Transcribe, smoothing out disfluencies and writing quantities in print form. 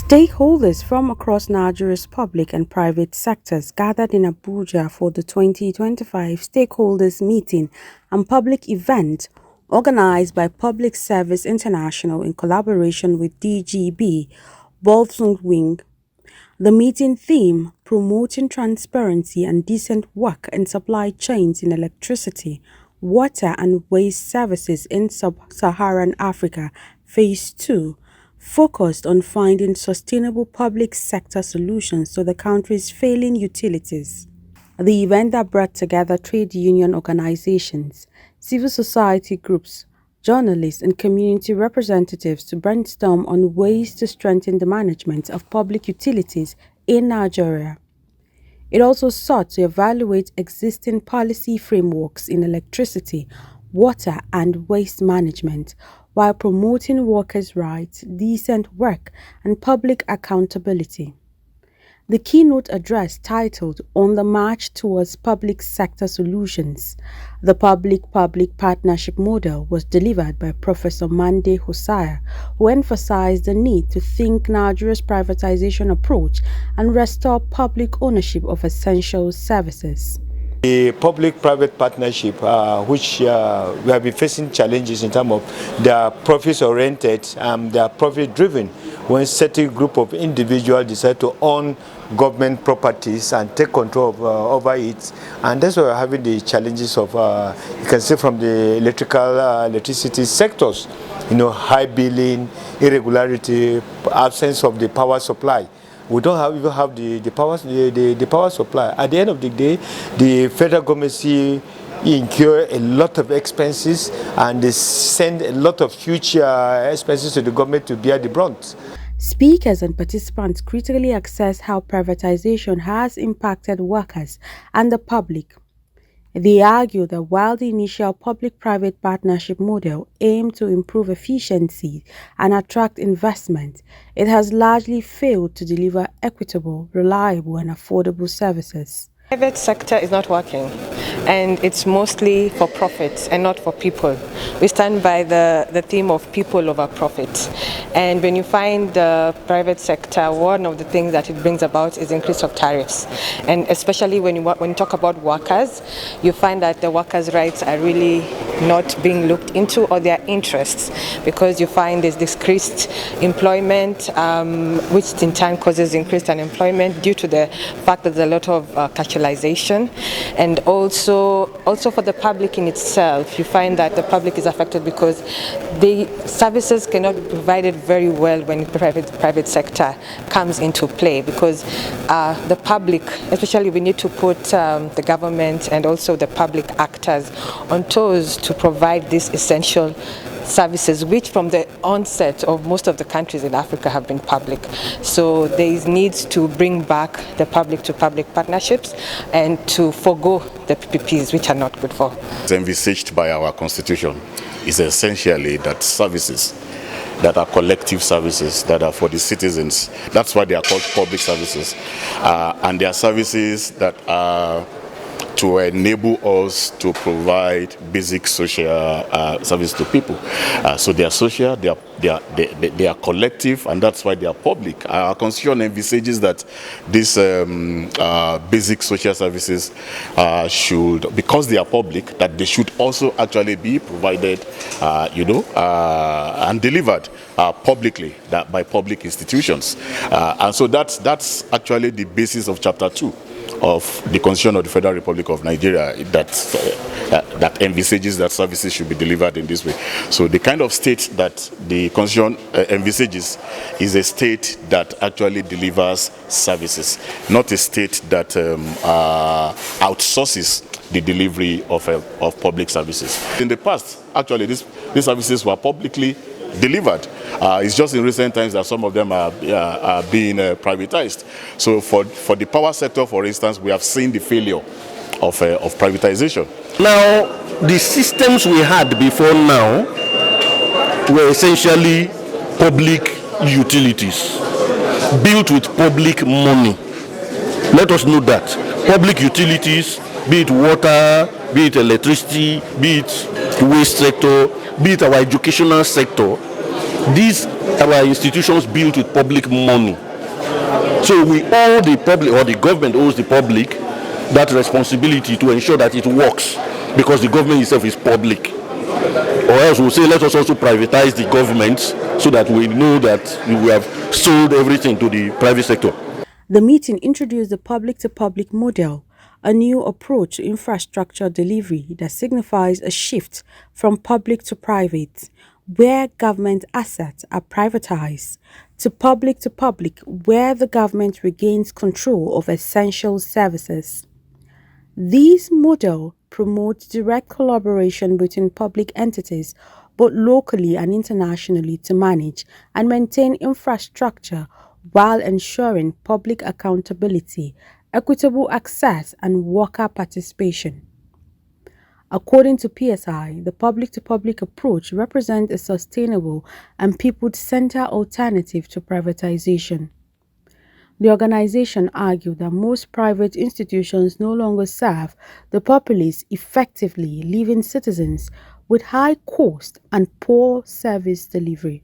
Stakeholders from across Nigeria's public and private sectors gathered in Abuja for the 2025 Stakeholders Meeting and Public Event organized by Public Service International in collaboration with DGB, Bolton Wing. The meeting theme, Promoting Transparency and Decent Work in Supply Chains in Electricity, Water and Waste Services in Sub-Saharan Africa, Phase 2, focused on finding sustainable public sector solutions to the country's failing utilities. The event that brought together trade union organizations, civil society groups, journalists and community representatives to brainstorm on ways to strengthen the management of public utilities in Nigeria. It also sought to evaluate existing policy frameworks in electricity, water and waste management, while promoting workers' rights, decent work, and public accountability. The keynote address titled On the March Towards Public Sector Solutions, the Public-Public Partnership Model was delivered by Professor Mande Hosea, who emphasized the need to think Nigeria's privatization approach and restore public ownership of essential services. The public-private partnership, which we have been facing challenges in terms of they are profit-oriented, they are profit-driven. When certain group of individuals decide to own government properties and take control over it, and that's why we're having the challenges of, you can see from the electricity sectors, high billing, irregularity, absence of the power supply. We don't even have the power supply. At the end of the day, the federal government incur a lot of expenses and they send a lot of huge expenses to the government to bear the brunt. Speakers and participants critically assessed how privatization has impacted workers and the public. They argue that while the initial public-private partnership model aimed to improve efficiency and attract investment, it has largely failed to deliver equitable, reliable and affordable services. The private sector is not working, and it's mostly for profit and not for people. We stand by the theme of people over profit. And when you find the private sector, one of the things that it brings about is increase of tariffs. And especially when you talk about workers, you find that the workers' rights are really not being looked into, or their interests, because you find there's decreased employment, which in turn causes increased unemployment due to the fact that there's a lot of casualization. And also for the public in itself, you find that the public is affected because the services cannot be provided very well when the private sector comes into play, because the public, especially we need to put the government and also the public actors on toes to provide these essential services, which from the onset of most of the countries in Africa have been public. So there is needs to bring back the public to public partnerships and to forego the PPPs, which are not good for. It's envisaged by our constitution is essentially that services that are collective services that are for the citizens, that's why they are called public services, and they are services that are to enable us to provide basic social service to people. So they are social, they are collective, and that's why they are public. Our constitution envisages that these basic social services should, because they are public, that they should also actually be provided, and delivered publicly, by public institutions. And so that's actually the basis of Chapter 2 of the Constitution of the Federal Republic of Nigeria that envisages that services should be delivered in this way. So the kind of state that the Constitution envisages is a state that actually delivers services, not a state that outsources the delivery of public services. In the past, actually, these services were publicly delivered. It's just in recent times that some of them are being privatized. So for the power sector, for instance, we have seen the failure of privatization. Now, the systems we had before now were essentially public utilities, built with public money. Let us know that. Public utilities, be it water, be it electricity, be it waste sector, be it our educational sector, These are institutions built with public money. So we owe the public, or the government owes the public, that responsibility to ensure that it works, because the government itself is public. Or else we'll say, let us also privatize the government so that we know that we have sold everything to the private sector. The meeting introduced the public-to-public model, a new approach to infrastructure delivery that signifies a shift from public to private, where government assets are privatized, to public, where the government regains control of essential services. This model promotes direct collaboration between public entities, both locally and internationally, to manage and maintain infrastructure while ensuring public accountability, equitable access, and worker participation. According to PSI, the public-to-public approach represents a sustainable and people-centered alternative to privatization. The organization argued that most private institutions no longer serve the populace effectively, leaving citizens with high cost and poor service delivery.